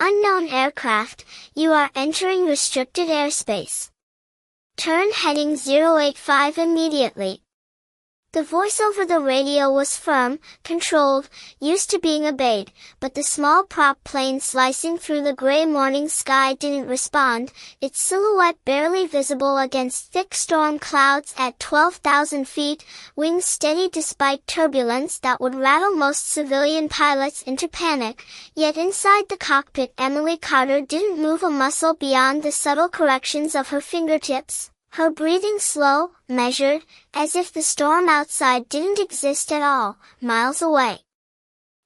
Unknown aircraft, you are entering restricted airspace. Turn heading 085 immediately. The voice over the radio was firm, controlled, used to being obeyed, but the small prop plane slicing through the gray morning sky didn't respond, its silhouette barely visible against thick storm clouds at 12,000 feet, wings steady despite turbulence that would rattle most civilian pilots into panic. Yet inside the cockpit Emily Carter didn't move a muscle beyond the subtle corrections of her fingertips. Her breathing slow, measured, as if the storm outside didn't exist at all, miles away.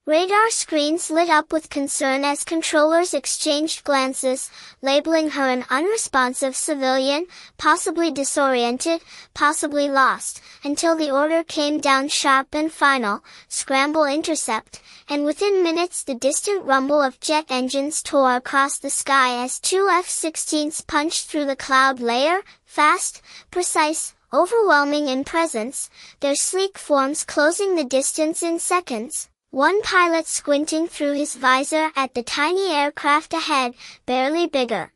Radar screens lit up with concern as controllers exchanged glances, labeling her an unresponsive civilian, possibly disoriented, possibly lost, until the order came down sharp and final, scramble intercept, and within minutes the distant rumble of jet engines tore across the sky as two F-16s punched through the cloud layer, fast, precise, overwhelming in presence, their sleek forms closing the distance in seconds. One pilot squinting through his visor at the tiny aircraft ahead, barely bigger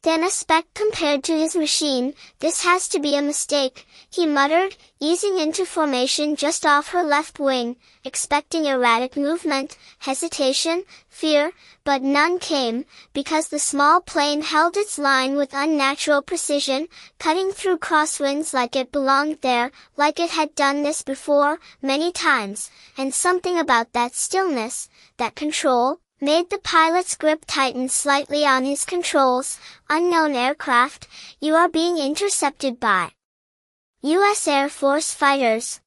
than a speck compared to his machine. This has to be a mistake, he muttered, easing into formation just off her left wing, expecting erratic movement, hesitation, fear, but none came, because the small plane held its line with unnatural precision, cutting through crosswinds like it belonged there, like it had done this before, many times, and something about that stillness, that control, made the pilot's grip tighten slightly on his controls. Unknown aircraft, you are being intercepted by U.S. Air Force fighters.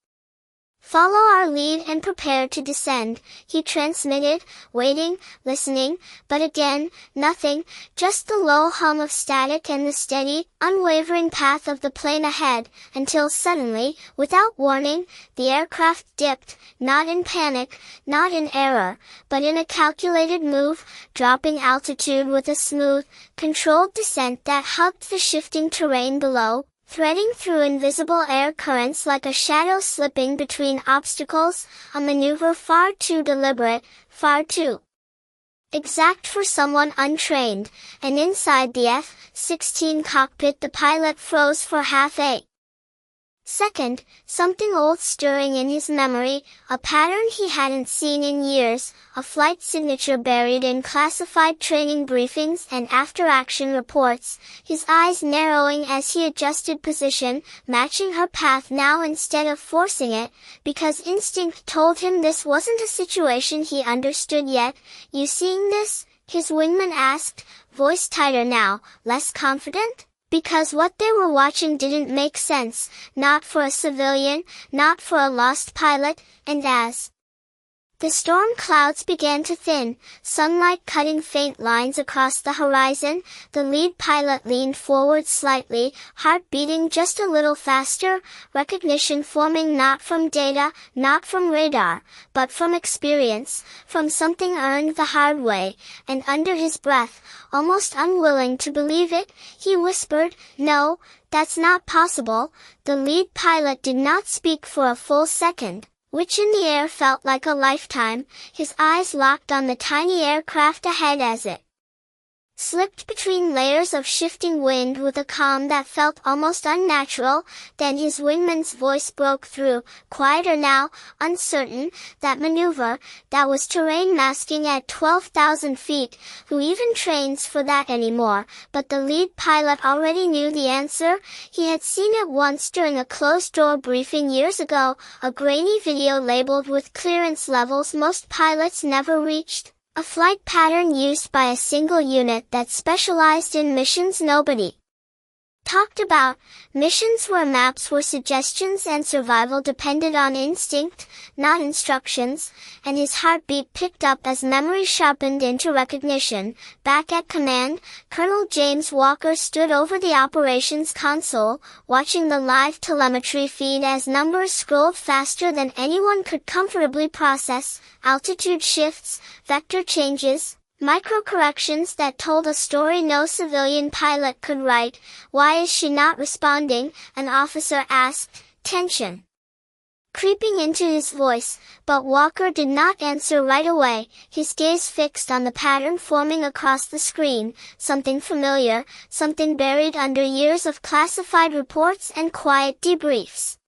Follow our lead and prepare to descend, he transmitted, waiting, listening, but again, nothing, just the low hum of static and the steady, unwavering path of the plane ahead, until suddenly, without warning, the aircraft dipped, not in panic, not in error, but in a calculated move, dropping altitude with a smooth, controlled descent that hugged the shifting terrain below, threading through invisible air currents like a shadow slipping between obstacles, a maneuver far too deliberate, far too exact for someone untrained, and inside the F-16 cockpit the pilot froze for half a second, something old stirring in his memory, a pattern he hadn't seen in years, a flight signature buried in classified training briefings and after-action reports, his eyes narrowing as he adjusted position, matching her path now instead of forcing it, because instinct told him this wasn't a situation he understood yet. You seeing this? His wingman asked, voice tighter now, less confident? Because what they were watching didn't make sense, not for a civilian, not for a lost pilot, and as the storm clouds began to thin, sunlight cutting faint lines across the horizon, the lead pilot leaned forward slightly, heart beating just a little faster, recognition forming not from data, not from radar, but from experience, from something earned the hard way, and under his breath, almost unwilling to believe it, he whispered, "No, that's not possible." The lead pilot did not speak for a full second, which in the air felt like a lifetime, his eyes locked on the tiny aircraft ahead as it slipped between layers of shifting wind with a calm that felt almost unnatural. Then his wingman's voice broke through, quieter now, uncertain, that maneuver, that was terrain masking at 12,000 feet, who even trains for that anymore? But the lead pilot already knew the answer. He had seen it once during a closed-door briefing years ago, a grainy video labeled with clearance levels most pilots never reached. A flight pattern used by a single unit that specialized in missions nobody talked about, missions where maps were suggestions and survival depended on instinct, not instructions, and his heartbeat picked up as memory sharpened into recognition. Back at command, Colonel James Walker stood over the operations console, watching the live telemetry feed as numbers scrolled faster than anyone could comfortably process, altitude shifts, vector changes, micro-corrections that told a story no civilian pilot could write. "Why is she not responding?" an officer asked. "Tension," creeping into his voice, but Walker did not answer right away, his gaze fixed on the pattern forming across the screen, something familiar, something buried under years of classified reports and quiet debriefs.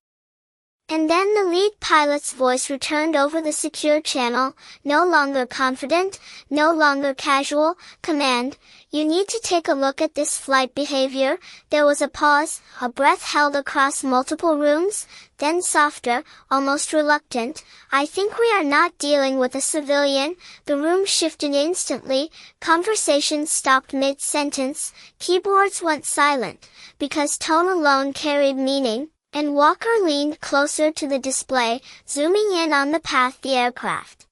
And then the lead pilot's voice returned over the secure channel, no longer confident, no longer casual. Command, you need to take a look at this flight behavior. There was a pause, a breath held across multiple rooms, then softer, almost reluctant. I think we are not dealing with a civilian. The room shifted instantly, conversations stopped mid-sentence, keyboards went silent, because tone alone carried meaning. And Walker leaned closer to the display, zooming in on the path the aircraft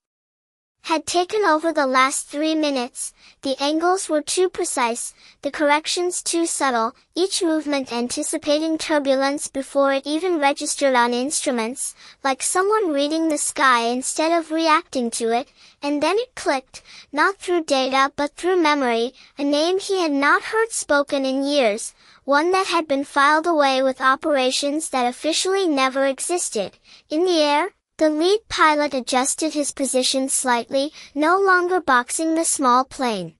had taken over the last 3 minutes. The angles were too precise, the corrections too subtle, each movement anticipating turbulence before it even registered on instruments, like someone reading the sky instead of reacting to it. And then it clicked, not through data but through memory, a name he had not heard spoken in years, one that had been filed away with operations that officially never existed. In the air, the lead pilot adjusted his position slightly, no longer boxing the small plane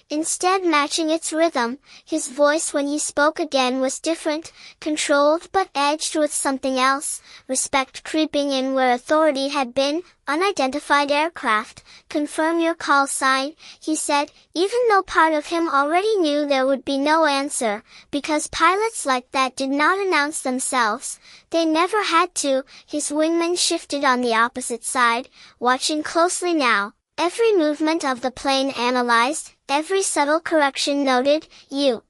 instead matching its rhythm. His voice when he spoke again was different, controlled but edged with something else, respect creeping in where authority had been. Unidentified aircraft, confirm your call sign, he said, even though part of him already knew there would be no answer, because pilots like that did not announce themselves. They never had to. His wingman shifted on the opposite side, watching closely now. Every movement of the plane analyzed, every subtle correction noted. You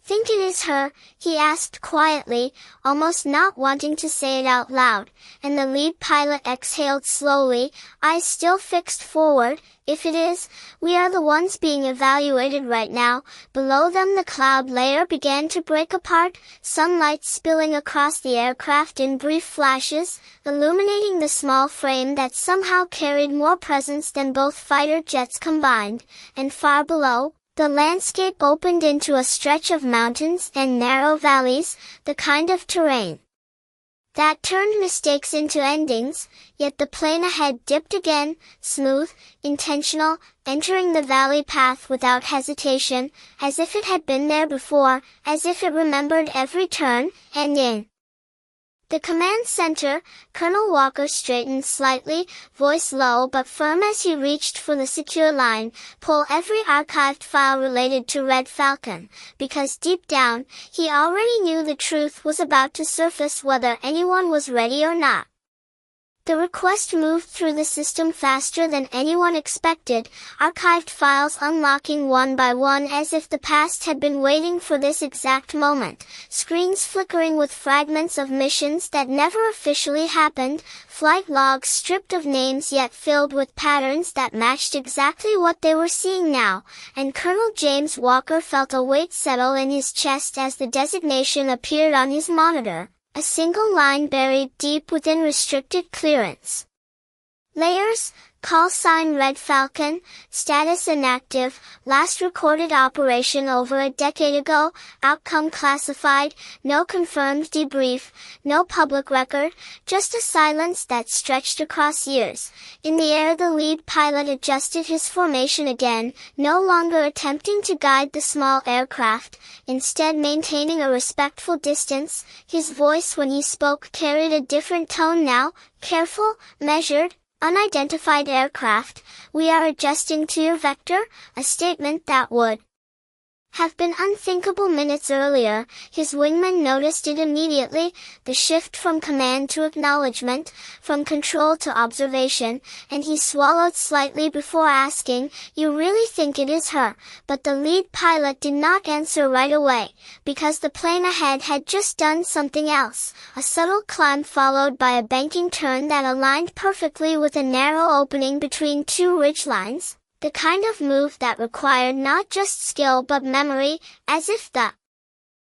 think it is her? He asked quietly, almost not wanting to say it out loud, and the lead pilot exhaled slowly, eyes still fixed forward. If it is, we are the ones being evaluated right now. Below them the cloud layer began to break apart, sunlight spilling across the aircraft in brief flashes, illuminating the small frame that somehow carried more presence than both fighter jets combined. And far below, the landscape opened into a stretch of mountains and narrow valleys, the kind of terrain that turned mistakes into endings. Yet the plane ahead dipped again, smooth, intentional, entering the valley path without hesitation, as if it had been there before, as if it remembered every turn. And in the command center, Colonel Walker straightened slightly, voice low but firm as he reached for the secure line. Pull every archived file related to Red Falcon, because deep down, he already knew the truth was about to surface whether anyone was ready or not. The request moved through the system faster than anyone expected, archived files unlocking one by one as if the past had been waiting for this exact moment, screens flickering with fragments of missions that never officially happened, flight logs stripped of names yet filled with patterns that matched exactly what they were seeing now, and Colonel James Walker felt a weight settle in his chest as the designation appeared on his monitor. A single line buried deep within restricted clearance. Layers, call sign Red Falcon, status inactive, last recorded operation over a decade ago, outcome classified, no confirmed debrief, no public record, just a silence that stretched across years. In the air the lead pilot adjusted his formation again, no longer attempting to guide the small aircraft, instead maintaining a respectful distance. His voice when he spoke carried a different tone now, careful, measured. Unidentified aircraft, we are adjusting to your vector, a statement that would have been unthinkable minutes earlier. His wingman noticed it immediately, the shift from command to acknowledgment, from control to observation, and he swallowed slightly before asking, you really think it is her? But the lead pilot did not answer right away, because the plane ahead had just done something else, a subtle climb followed by a banking turn that aligned perfectly with a narrow opening between two ridgelines. The kind of move that required not just skill but memory, as if the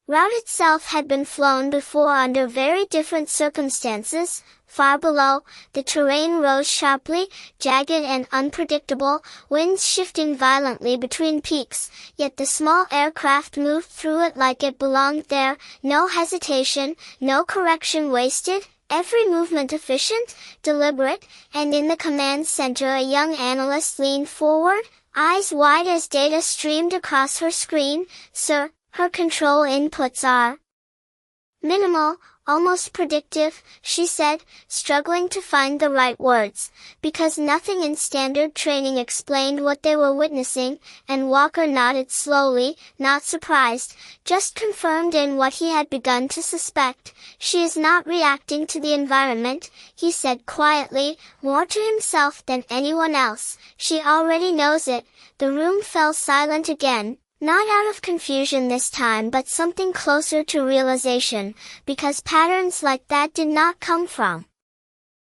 route itself had been flown before under very different circumstances. Far below, the terrain rose sharply, jagged and unpredictable, winds shifting violently between peaks, yet the small aircraft moved through it like it belonged there, no hesitation, no correction wasted. every movement efficient, deliberate, and in the command center a young analyst leaned forward, eyes wide as data streamed across her screen. "Sir, her control inputs are minimal, almost predictive," she said, struggling to find the right words, because nothing in standard training explained what they were witnessing, and Walker nodded slowly, not surprised, just confirmed in what he had begun to suspect. "She is not reacting to the environment," he said quietly, more to himself than anyone else. "She already knows it." The room fell silent again. Not out of confusion this time, but something closer to realization, because patterns like that did not come from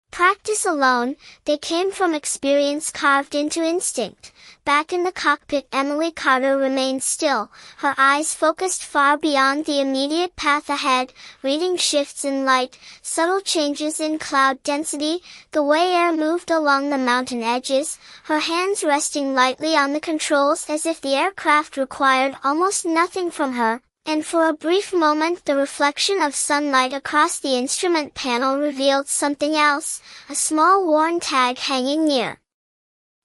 practice alone, they came from experience carved into instinct. Back in the cockpit, Emily Carter remained still, her eyes focused far beyond the immediate path ahead, reading shifts in light, subtle changes in cloud density, the way air moved along the mountain edges, her hands resting lightly on the controls as if the aircraft required almost nothing from her. And for a brief moment the reflection of sunlight across the instrument panel revealed something else, a small worn tag hanging near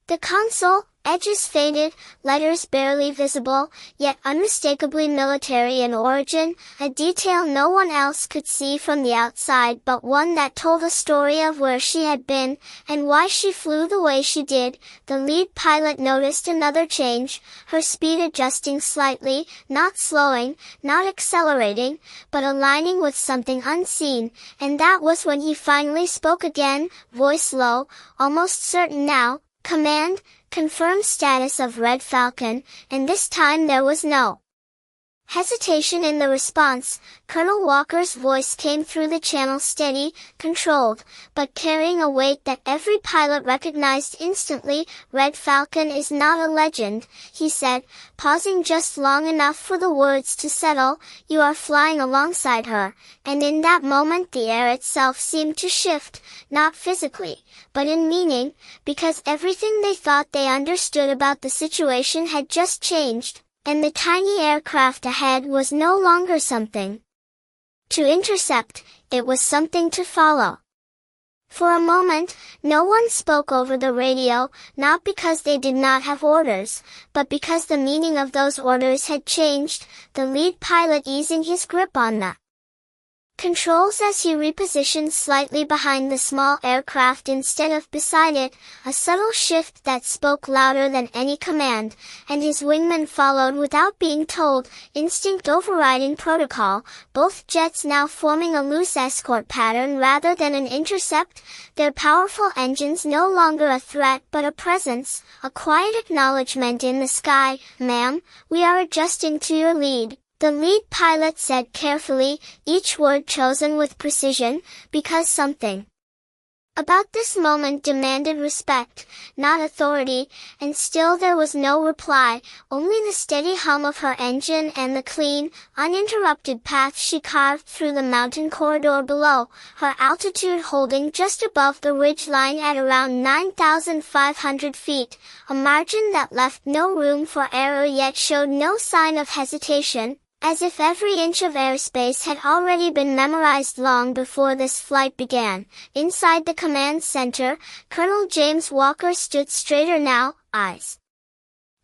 the console, edges faded, letters barely visible, yet unmistakably military in origin, a detail no one else could see from the outside but one that told a story of where she had been, and why she flew the way she did. The lead pilot noticed another change, her speed adjusting slightly, not slowing, not accelerating, but aligning with something unseen, and that was when he finally spoke again, voice low, almost certain now. "Command, confirm status of Red Falcon," and this time there was no hesitation in the response. Colonel Walker's voice came through the channel steady, controlled, but carrying a weight that every pilot recognized instantly. "Red Falcon is not a legend," he said, pausing just long enough for the words to settle. "You are flying alongside her," and in that moment the air itself seemed to shift, not physically, but in meaning, because everything they thought they understood about the situation had just changed. And the tiny aircraft ahead was no longer something to intercept, it was something to follow. For a moment, no one spoke over the radio, not because they did not have orders, but because the meaning of those orders had changed, the lead pilot easing his grip on the controls as he repositioned slightly behind the small aircraft instead of beside it, a subtle shift that spoke louder than any command, and his wingmen followed without being told, instinct overriding protocol, both jets now forming a loose escort pattern rather than an intercept, their powerful engines no longer a threat but a presence, a quiet acknowledgment in the sky. "Ma'am, we are adjusting to your lead," the lead pilot said carefully, each word chosen with precision, because something about this moment demanded respect, not authority, and still there was no reply, only the steady hum of her engine and the clean, uninterrupted path she carved through the mountain corridor below, her altitude holding just above the ridge line at around 9,500 feet, a margin that left no room for error yet showed no sign of hesitation, as if every inch of airspace had already been memorized long before this flight began. Inside the command center, Colonel James Walker stood straighter now, eyes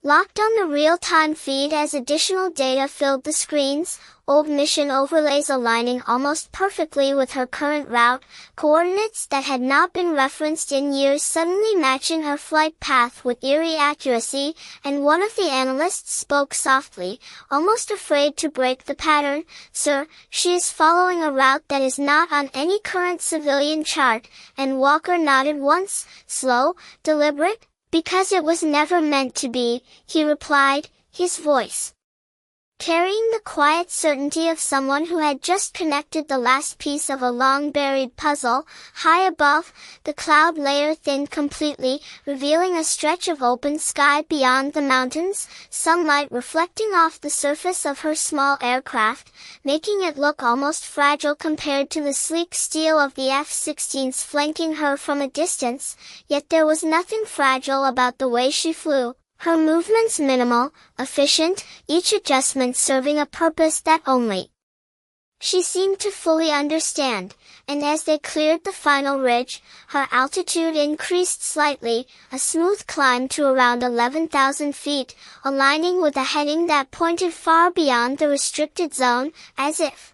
locked on the real-time feed as additional data filled the screens, old mission overlays aligning almost perfectly with her current route, coordinates that had not been referenced in years suddenly matching her flight path with eerie accuracy, and one of the analysts spoke softly, almost afraid to break the pattern. "Sir, she is following a route that is not on any current civilian chart," and Walker nodded once, slow, deliberate, "Because it was never meant to be," he replied, his voice carrying the quiet certainty of someone who had just connected the last piece of a long-buried puzzle. High above, the cloud layer thinned completely, revealing a stretch of open sky beyond the mountains, sunlight reflecting off the surface of her small aircraft, making it look almost fragile compared to the sleek steel of the F-16s flanking her from a distance, yet there was nothing fragile about the way she flew. Her movements minimal, efficient, each adjustment serving a purpose that only She seemed to fully understand, and as they cleared the final ridge, her altitude increased slightly, a smooth climb to around 11,000 feet, aligning with a heading that pointed far beyond the restricted zone, as if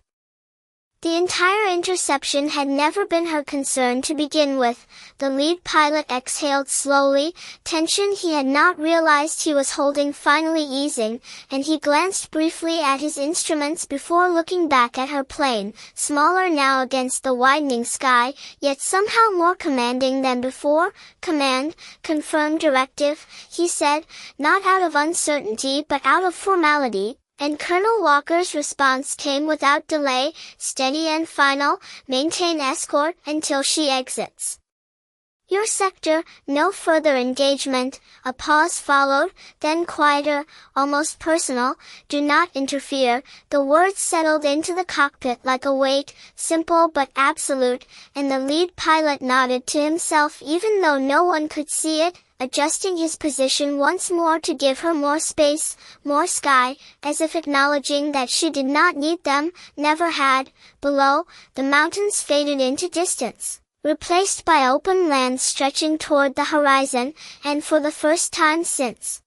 the entire interception had never been her concern to begin with. The lead pilot exhaled slowly, tension he had not realized he was holding finally easing, and he glanced briefly at his instruments before looking back at her plane, smaller now against the widening sky, yet somehow more commanding than before. "Command, confirm directive," he said, not out of uncertainty but out of formality. And Colonel Walker's response came without delay, steady and final: "Maintain escort until she exits your sector, no further engagement." A pause followed, then quieter, almost personal: "Do not interfere." The words settled into the cockpit like a weight, simple but absolute, and the lead pilot nodded to himself even though no one could see it, adjusting his position once more to give her more space, more sky, as if acknowledging that she did not need them, never had. Below, the mountains faded into distance, replaced by open land stretching toward the horizon, and for the first time since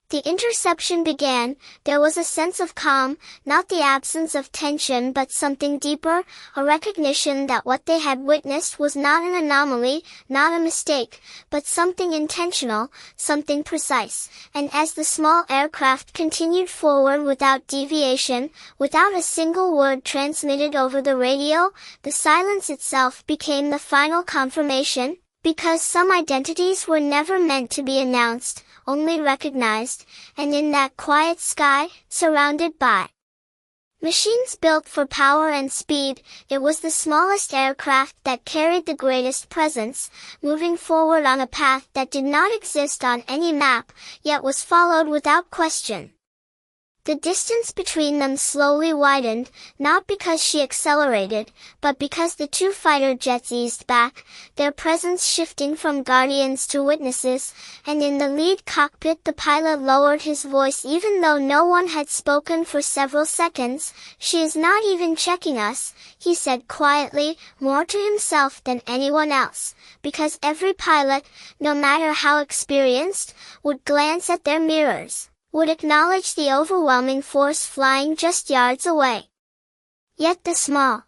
the interception began, there was a sense of calm, not the absence of tension but something deeper, a recognition that what they had witnessed was not an anomaly, not a mistake, but something intentional, something precise. And as the small aircraft continued forward without deviation, without a single word transmitted over the radio, the silence itself became the final confirmation, because some identities were never meant to be announced, only recognized, and in that quiet sky, surrounded by machines built for power and speed, it was the smallest aircraft that carried the greatest presence, moving forward on a path that did not exist on any map, yet was followed without question. The distance between them slowly widened, not because she accelerated, but because the two fighter jets eased back, their presence shifting from guardians to witnesses, and in the lead cockpit the pilot lowered his voice even though no one had spoken for several seconds. "She is not even checking us," he said quietly, more to himself than anyone else, because every pilot, no matter how experienced, would glance at their mirrors, would acknowledge the overwhelming force flying just yards away. Yet the small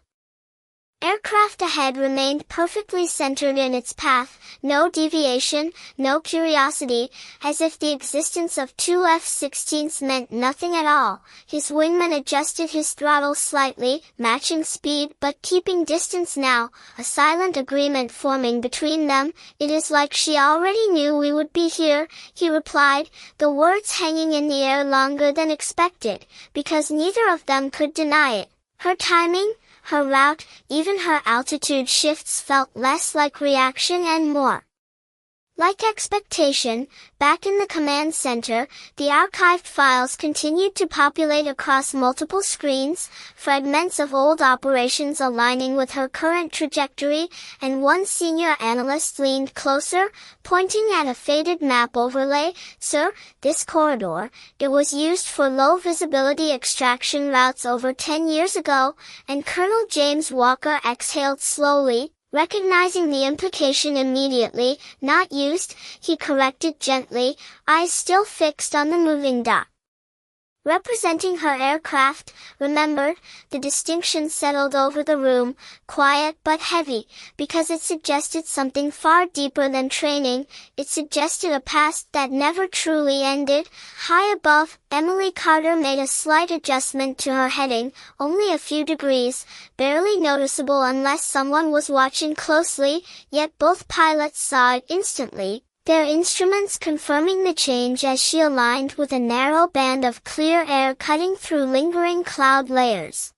aircraft ahead remained perfectly centered in its path, no deviation, no curiosity, as if the existence of two F-16s meant nothing at all. His wingman adjusted his throttle slightly, matching speed but keeping distance now, a silent agreement forming between them. "It is like she already knew we would be here," he replied, the words hanging in the air longer than expected, because neither of them could deny it. Her timing, her route, even her altitude shifts felt less like reaction and more like expectation. Back in the command center, the archived files continued to populate across multiple screens, fragments of old operations aligning with her current trajectory, and one senior analyst leaned closer, pointing at a faded map overlay. "Sir, this corridor, it was used for low visibility extraction routes over 10 years ago," and Colonel James Walker exhaled slowly, recognizing the implication immediately. "Not used," he corrected gently, eyes still fixed on the moving dot representing her aircraft. "Remembered." The distinction settled over the room, quiet but heavy, because it suggested something far deeper than training. It suggested a past that never truly ended. High above, Emily Carter made a slight adjustment to her heading, only a few degrees, barely noticeable unless someone was watching closely, yet both pilots saw it instantly, their instruments confirming the change as she aligned with a narrow band of clear air cutting through lingering cloud layers.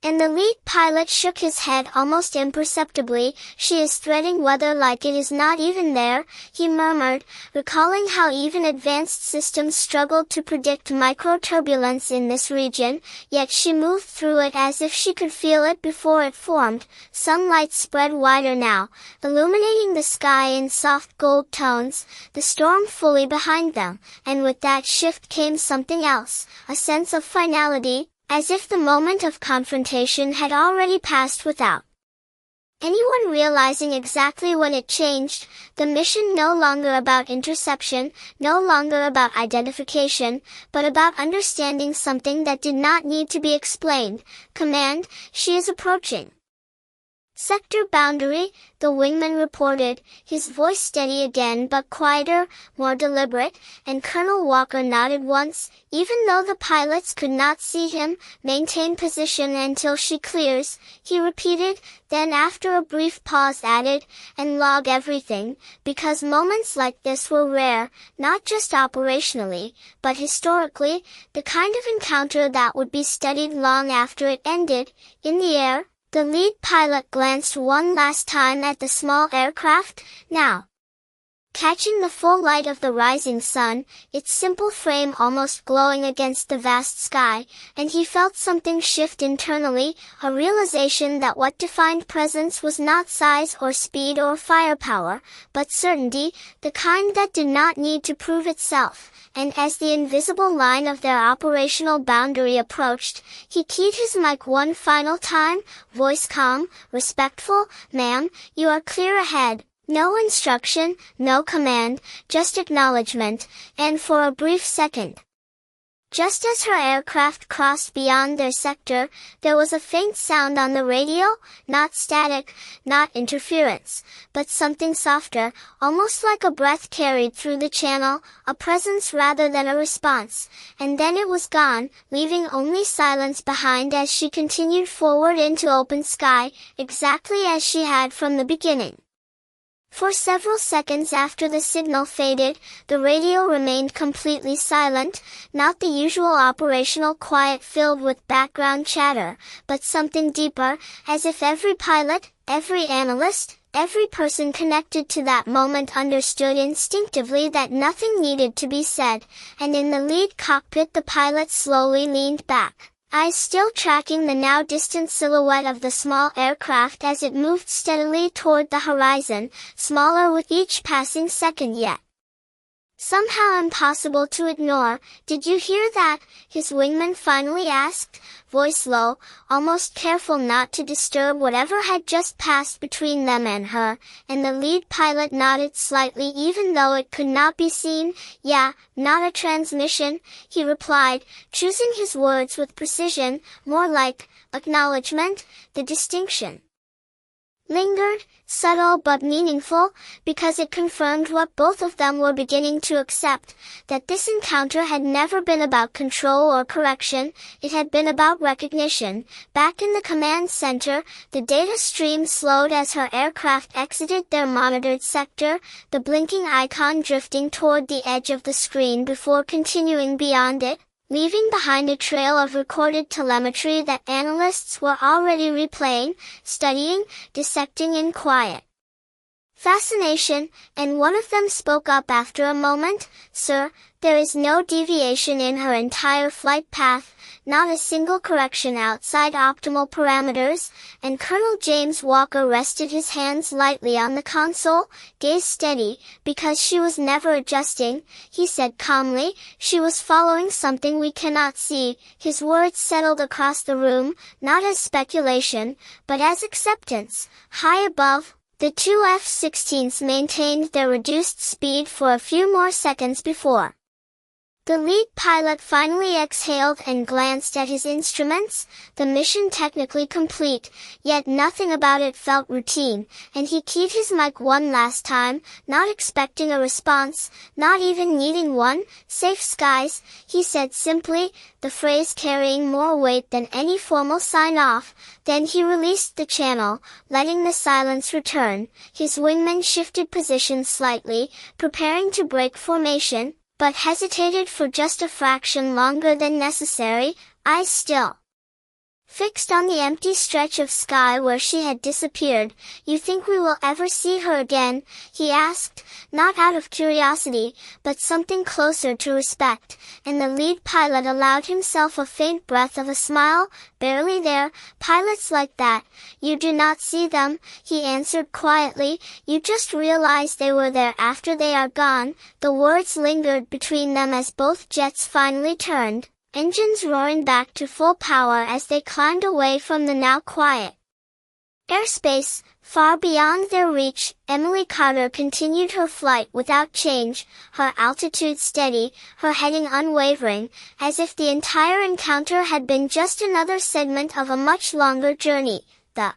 And the lead pilot shook his head almost imperceptibly. "She is threading weather like it is not even there," he murmured, recalling how even advanced systems struggled to predict microturbulence in this region, yet she moved through it as if she could feel it before it formed. Sunlight spread wider now, illuminating the sky in soft gold tones, the storm fully behind them, and with that shift came something else, a sense of finality, as if the moment of confrontation had already passed without anyone realizing exactly when it changed. The mission no longer about interception, no longer about identification, but about understanding something that did not need to be explained. Command, she is approaching sector boundary, the wingman reported, his voice steady again but quieter, more deliberate, and Colonel Walker nodded once, even though the pilots could not see him. Maintain position until she clears, he repeated, then after a brief pause added, and log everything, because moments like this were rare, not just operationally, but historically, the kind of encounter that would be studied long after it ended. In the air, the lead pilot glanced one last time at the small aircraft, now catching the full light of the rising sun, its simple frame almost glowing against the vast sky, and he felt something shift internally, a realization that what defined presence was not size or speed or firepower, but certainty, the kind that did not need to prove itself. And as the invisible line of their operational boundary approached, he keyed his mic one final time, voice calm, respectful, "Ma'am, you are clear ahead." No instruction, no command, just acknowledgment, and for a brief second, just as her aircraft crossed beyond their sector, there was a faint sound on the radio, not static, not interference, but something softer, almost like a breath carried through the channel, a presence rather than a response, and then it was gone, leaving only silence behind as she continued forward into open sky, exactly as she had from the beginning. For several seconds after the signal faded, the radio remained completely silent, not the usual operational quiet filled with background chatter, but something deeper, as if every pilot, every analyst, every person connected to that moment understood instinctively that nothing needed to be said, and in the lead cockpit the pilot slowly leaned back, eyes still tracking the now distant silhouette of the small aircraft as it moved steadily toward the horizon, smaller with each passing second yet somehow impossible to ignore. "Did you hear that?" his wingman finally asked, voice low, almost careful not to disturb whatever had just passed between them and her, and the lead pilot nodded slightly even though it could not be seen. "Yeah, not a transmission," he replied, choosing his words with precision, more like acknowledgment. The distinction lingered, subtle but meaningful, because it confirmed what both of them were beginning to accept, that this encounter had never been about control or correction, it had been about recognition. Back in the command center, the data stream slowed as her aircraft exited their monitored sector, the blinking icon drifting toward the edge of the screen before continuing beyond it, leaving behind a trail of recorded telemetry that analysts were already replaying, studying, dissecting in quiet fascination, and one of them spoke up after a moment, "Sir, there is no deviation in her entire flight path, not a single correction outside optimal parameters," and Colonel James Walker rested his hands lightly on the console, gaze steady, because she was never adjusting, he said calmly, "she was following something we cannot see." His words settled across the room, not as speculation, but as acceptance. High above, the two F-16s maintained their reduced speed for a few more seconds before the lead pilot finally exhaled and glanced at his instruments, the mission technically complete, yet nothing about it felt routine, and he keyed his mic one last time, not expecting a response, not even needing one. "Safe skies," he said simply, the phrase carrying more weight than any formal sign-off. Then he released the channel, letting the silence return. His wingman shifted position slightly, preparing to break formation, but hesitated for just a fraction longer than necessary, eyes still fixed on the empty stretch of sky where she had disappeared. "You think we will ever see her again?" he asked, not out of curiosity, but something closer to respect, and the lead pilot allowed himself a faint breath of a smile. "Barely there, pilots like that, you do not see them," he answered quietly, "you just realize they were there after they are gone." The words lingered between them as both jets finally turned, engines roaring back to full power as they climbed away from the now quiet airspace. Far beyond their reach, Emily Carter continued her flight without change, her altitude steady, her heading unwavering, as if the entire encounter had been just another segment of a much longer journey. The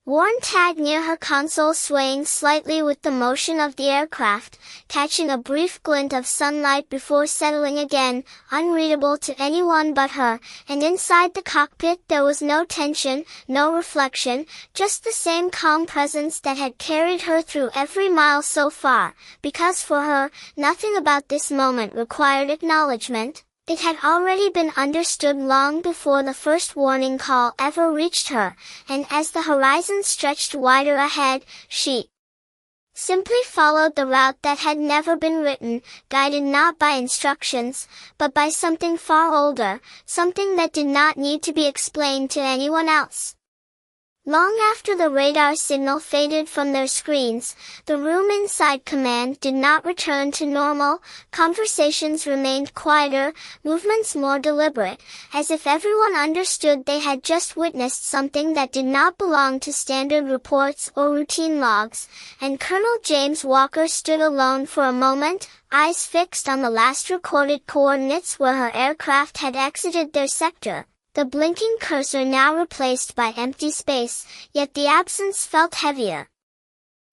worn tag near her console swaying slightly with the motion of the aircraft, catching a brief glint of sunlight before settling again, unreadable to anyone but her, and inside the cockpit there was no tension, no reflection, just the same calm presence that had carried her through every mile so far, because for her, nothing about this moment required acknowledgment. It had already been understood long before the first warning call ever reached her, and as the horizon stretched wider ahead, she simply followed the route that had never been written, guided not by instructions, but by something far older, something that did not need to be explained to anyone else. Long after the radar signal faded from their screens, the room inside command did not return to normal, conversations remained quieter, movements more deliberate, as if everyone understood they had just witnessed something that did not belong to standard reports or routine logs, and Colonel James Walker stood alone for a moment, eyes fixed on the last recorded coordinates where her aircraft had exited their sector. The blinking cursor now replaced by empty space, yet the absence felt heavier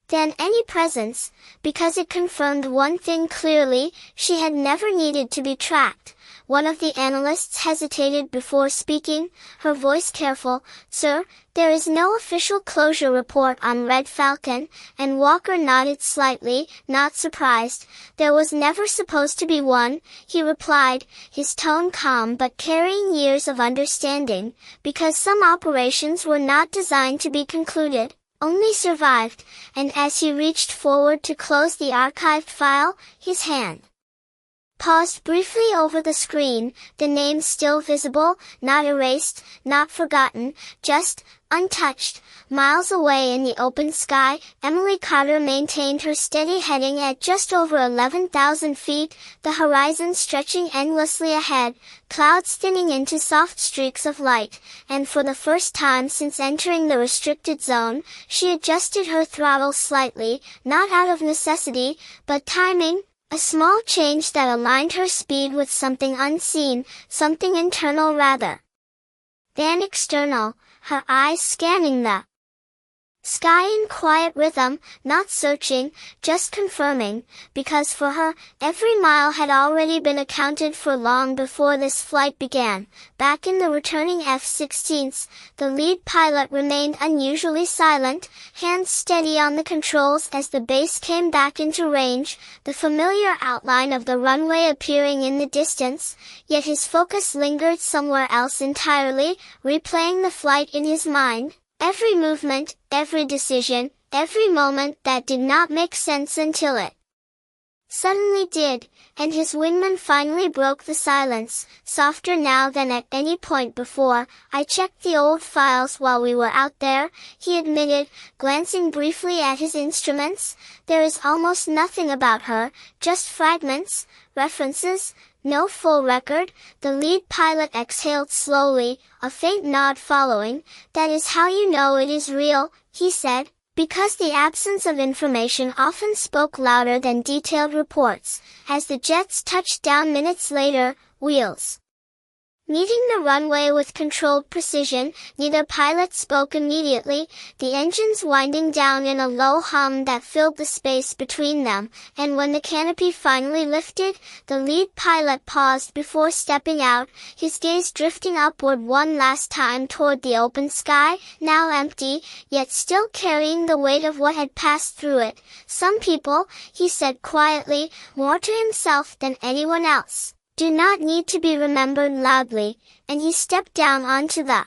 than any presence, because it confirmed one thing clearly: she had never needed to be tracked. One of the analysts hesitated before speaking, her voice careful. "Sir, there is no official closure report on Red Falcon," and Walker nodded slightly, not surprised. "There was never supposed to be one," he replied, his tone calm but carrying years of understanding, because some operations were not designed to be concluded, only survived, and as he reached forward to close the archived file, his hand paused briefly over the screen, the name still visible, not erased, not forgotten, just untouched. Miles away in the open sky, Emily Carter maintained her steady heading at just over 11,000 feet, the horizon stretching endlessly ahead, clouds thinning into soft streaks of light, and for the first time since entering the restricted zone, she adjusted her throttle slightly, not out of necessity, but timing. A small change that aligned her speed with something unseen, something internal rather than external, her eyes scanning the sky in quiet rhythm, not searching, just confirming, because for her, every mile had already been accounted for long before this flight began. Back in the returning F-16s, the lead pilot remained unusually silent, hands steady on the controls as the base came back into range, the familiar outline of the runway appearing in the distance, yet his focus lingered somewhere else entirely, replaying the flight in his mind. Every movement, every decision, every moment that did not make sense until it suddenly did, and his wingman finally broke the silence, softer now than at any point before. "I checked the old files while we were out there," he admitted, glancing briefly at his instruments. "There is almost nothing about her, just fragments, references, no full record." The lead pilot exhaled slowly, a faint nod following. "That is how you know it is real," he said, because the absence of information often spoke louder than detailed reports. As the jets touched down minutes later, wheels meeting the runway with controlled precision, neither pilot spoke immediately, the engines winding down in a low hum that filled the space between them, and when the canopy finally lifted, the lead pilot paused before stepping out, his gaze drifting upward one last time toward the open sky, now empty, yet still carrying the weight of what had passed through it. "Some people," he said quietly, more to himself than anyone else, "do not need to be remembered loudly," and he stepped down onto the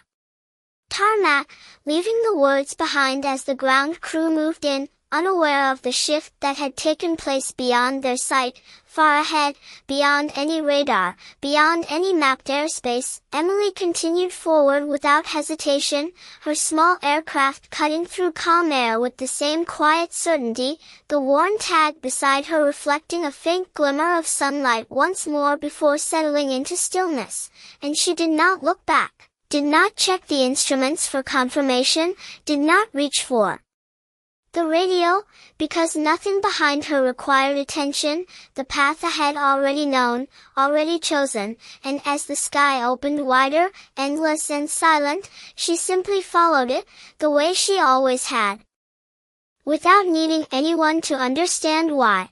tarmac, leaving the words behind as the ground crew moved in, unaware of the shift that had taken place beyond their sight. far ahead, beyond any radar, beyond any mapped airspace. Emily continued forward without hesitation, her small aircraft cutting through calm air with the same quiet certainty, the worn tag beside her reflecting a faint glimmer of sunlight once more before settling into stillness. And she did not look back, did not check the instruments for confirmation, did not reach for the radio, because nothing behind her required attention, the path ahead already known, already chosen, and as the sky opened wider, endless and silent, she simply followed it, the way she always had, without needing anyone to understand why.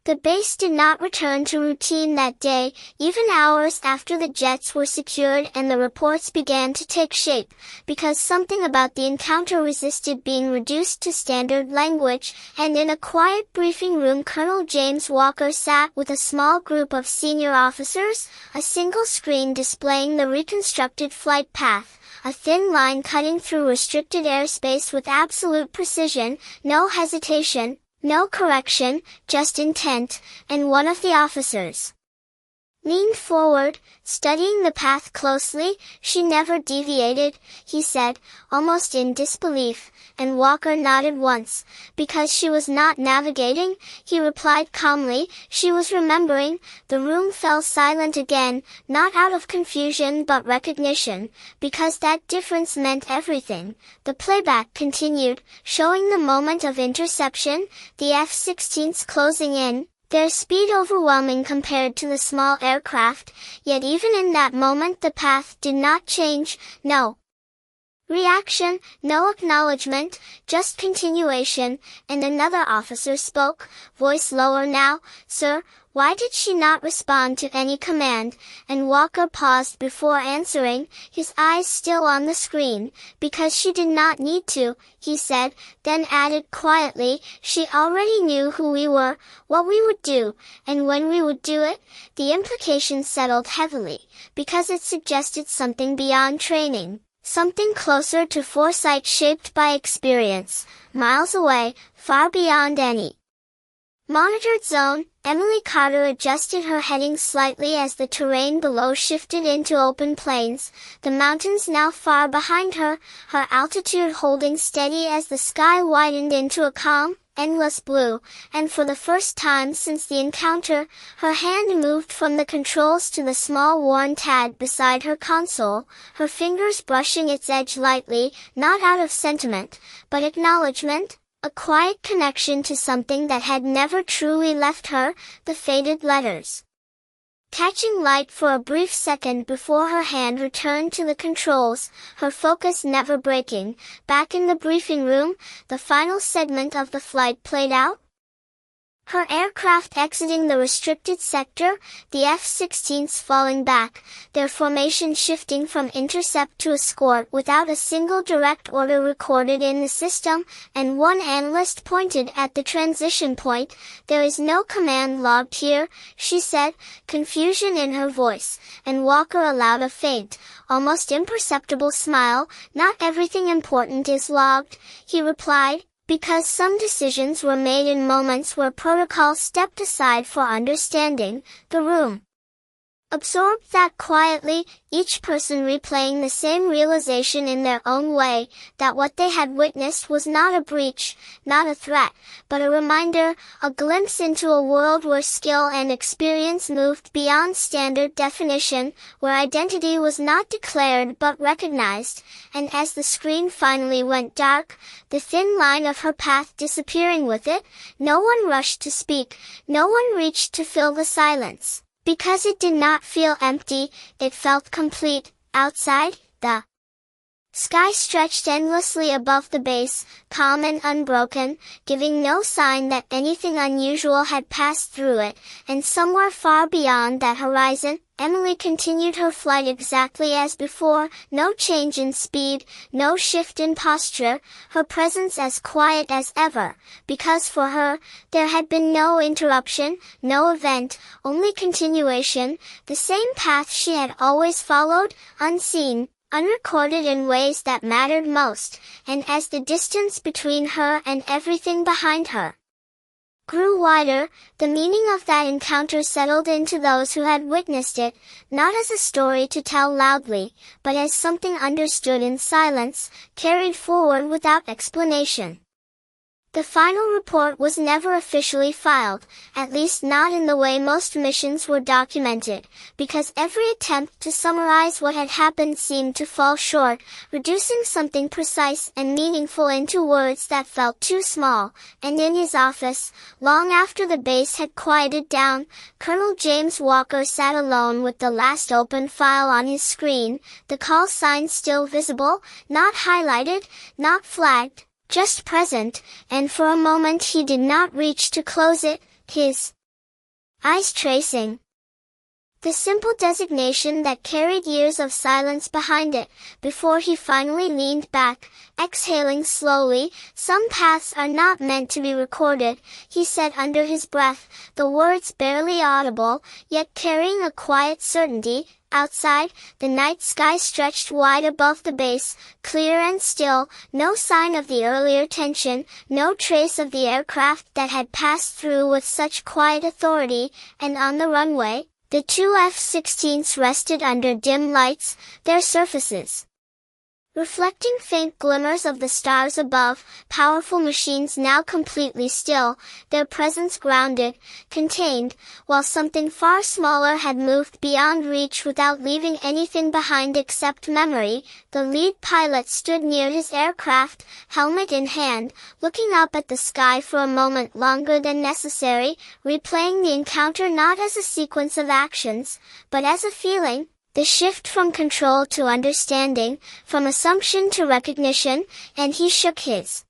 The base did not return to routine that day, even hours after the jets were secured and the reports began to take shape, because something about the encounter resisted being reduced to standard language, and in a quiet briefing room Colonel James Walker sat with a small group of senior officers, a single screen displaying the reconstructed flight path, a thin line cutting through restricted airspace with absolute precision, no hesitation, no correction, just intent, and one of the officers leaned forward, studying the path closely. "She never deviated," he said, almost in disbelief, and Walker nodded once. "Because she was not navigating," he replied calmly, "she was remembering." The room fell silent again, not out of confusion but recognition, because that difference meant everything. The playback continued, showing the moment of interception, the F-16s closing in, their speed overwhelming compared to the small aircraft, yet even in that moment the path did not change, no reaction, no acknowledgment, just continuation, and another officer spoke, voice lower now, "Sir, why did she not respond to any command?" And Walker paused before answering, his eyes still on the screen. "Because she did not need to," he said, then added quietly, "she already knew who we were, what we would do, and when we would do it." The implication settled heavily, because it suggested something beyond training. Something closer to foresight shaped by experience, miles away, far beyond any monitored zone. Emily Carter adjusted her heading slightly as the terrain below shifted into open plains, the mountains now far behind her, her altitude holding steady as the sky widened into a calm, endless blue, and for the first time since the encounter, her hand moved from the controls to the small worn tag beside her console, her fingers brushing its edge lightly, not out of sentiment, but acknowledgment, a quiet connection to something that had never truly left her, the faded letters. Catching light for a brief second before her hand returned to the controls, her focus never breaking, back in the briefing room, the final segment of the flight played out. Her aircraft exiting the restricted sector, the F-16s falling back, their formation shifting from intercept to escort without a single direct order recorded in the system, and one analyst pointed at the transition point. "There is no command logged here," she said, confusion in her voice, and Walker allowed a faint, almost imperceptible smile. "Not everything important is logged," he replied, "because some decisions were made in moments where protocol stepped aside for understanding." The room absorbed that quietly, each person replaying the same realization in their own way, that what they had witnessed was not a breach, not a threat, but a reminder, a glimpse into a world where skill and experience moved beyond standard definition, where identity was not declared but recognized. And as the screen finally went dark, the thin line of her path disappearing with it, no one rushed to speak, no one reached to fill the silence. Because it did not feel empty, it felt complete. Outside, the sky stretched endlessly above the base, calm and unbroken, giving no sign that anything unusual had passed through it, and somewhere far beyond that horizon, Emily continued her flight exactly as before, no change in speed, no shift in posture, her presence as quiet as ever, because for her, there had been no interruption, no event, only continuation, the same path she had always followed, unseen, unrecorded in ways that mattered most, and as the distance between her and everything behind her grew wider. The meaning of that encounter settled into those who had witnessed it, not as a story to tell loudly, but as something understood in silence, carried forward without explanation. The final report was never officially filed, at least not in the way most missions were documented, because every attempt to summarize what had happened seemed to fall short, reducing something precise and meaningful into words that felt too small. And in his office, long after the base had quieted down, Colonel James Walker sat alone with the last open file on his screen, the call sign still visible, not highlighted, not flagged, just present, and for a moment he did not reach to close it, his eyes tracing the simple designation that carried years of silence behind it, before he finally leaned back, exhaling slowly. "Some paths are not meant to be recorded," he said under his breath, the words barely audible, yet carrying a quiet certainty. Outside, the night sky stretched wide above the base, clear and still, no sign of the earlier tension, no trace of the aircraft that had passed through with such quiet authority. And on the runway, the two F-16s rested under dim lights, their surfaces reflecting faint glimmers of the stars above, powerful machines now completely still, their presence grounded, contained, while something far smaller had moved beyond reach without leaving anything behind except memory. The lead pilot stood near his aircraft, helmet in hand, looking up at the sky for a moment longer than necessary, replaying the encounter not as a sequence of actions, but as a feeling. The shift from control to understanding, from assumption to recognition, and he shook his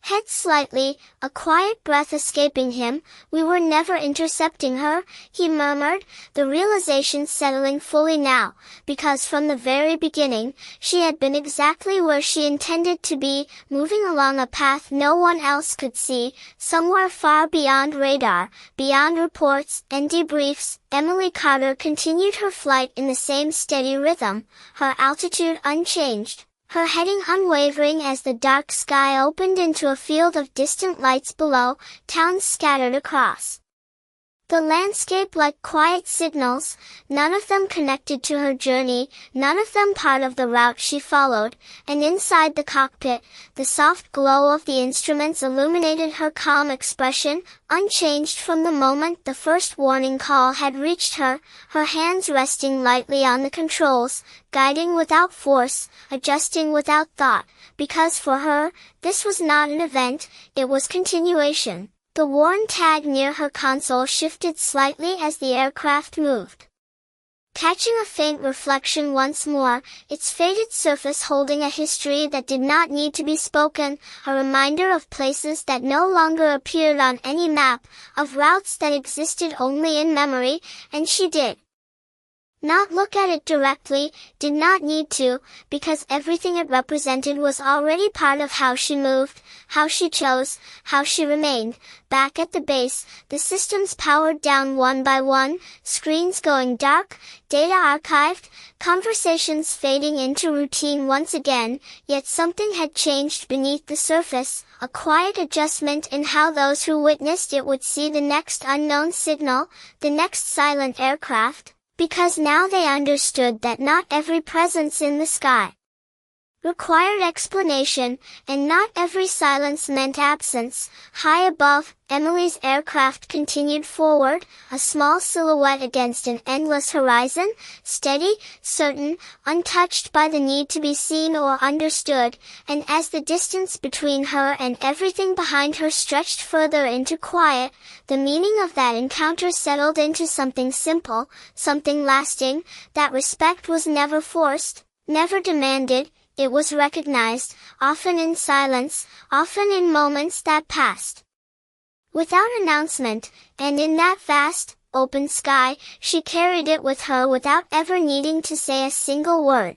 head slightly, a quiet breath escaping him. "We were never intercepting her," he murmured, the realization settling fully now, because from the very beginning, she had been exactly where she intended to be, moving along a path no one else could see, somewhere far beyond radar, beyond reports and debriefs. Emily Carter continued her flight in the same steady rhythm, her altitude unchanged, her heading unwavering as the dark sky opened into a field of distant lights below, towns scattered across the landscape like quiet signals, none of them connected to her journey, none of them part of the route she followed. And inside the cockpit, the soft glow of the instruments illuminated her calm expression, unchanged from the moment the first warning call had reached her, her hands resting lightly on the controls, guiding without force, adjusting without thought, because for her, this was not an event, it was continuation. The worn tag near her console shifted slightly as the aircraft moved, catching a faint reflection once more, its faded surface holding a history that did not need to be spoken, a reminder of places that no longer appeared on any map, of routes that existed only in memory. And she did not look at it directly, did not need to, because everything it represented was already part of how she moved, how she chose, how she remained. Back at the base, the systems powered down one by one, screens going dark, data archived, conversations fading into routine once again, yet something had changed beneath the surface, a quiet adjustment in how those who witnessed it would see the next unknown signal, the next silent aircraft. Because now they understood that not every presence in the sky required explanation, and not every silence meant absence. High above, Emily's aircraft continued forward, a small silhouette against an endless horizon, steady, certain, untouched by the need to be seen or understood. And as the distance between her and everything behind her stretched further into quiet, the meaning of that encounter settled into something simple, something lasting. That respect was never forced, never demanded. It was recognized, often in silence, often in moments that passed without announcement, and in that vast, open sky, she carried it with her without ever needing to say a single word.